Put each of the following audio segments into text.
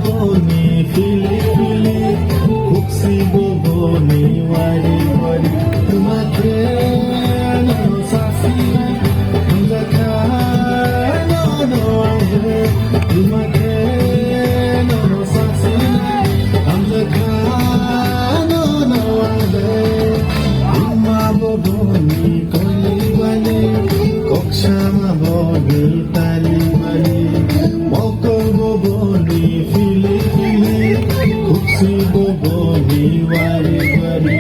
boboni fili fili kuksi boboni wari wari tumake no sasi hamzaka no no tumake no sasi hamzaka no no umma boboni koli wali kokshama bogi tali wali mokol boboni fili fili kuksi boboni wari wari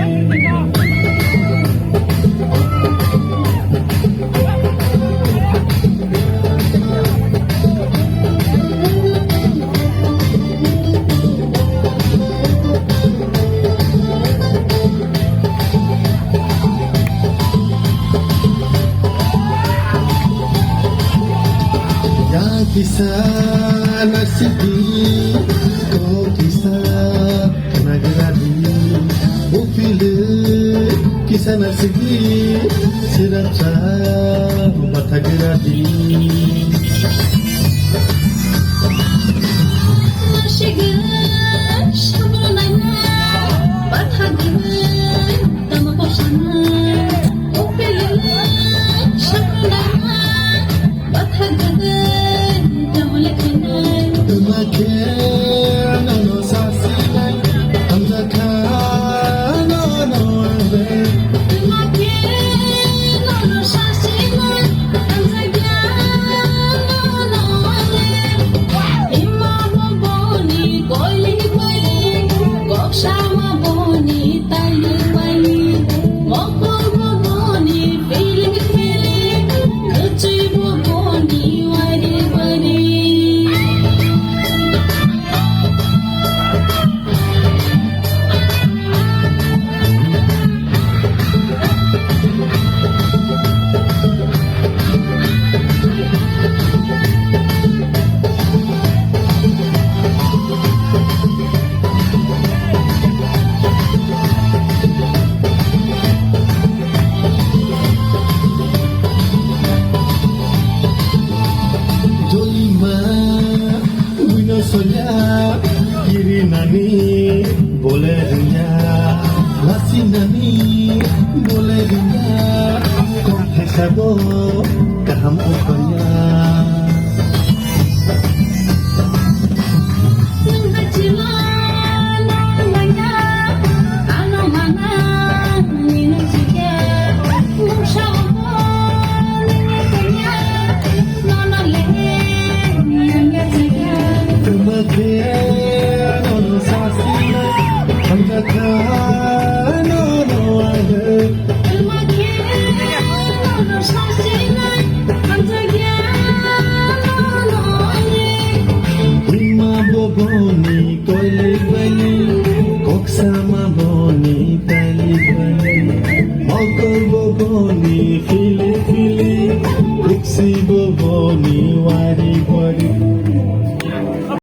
Kisah nasibi, kau kisah nagradi, bukile kisah nasibi, siracha matagradi. Sonya kiri nani boleh dengar nasi nani boleh dengar confesado kaham upaya Boboni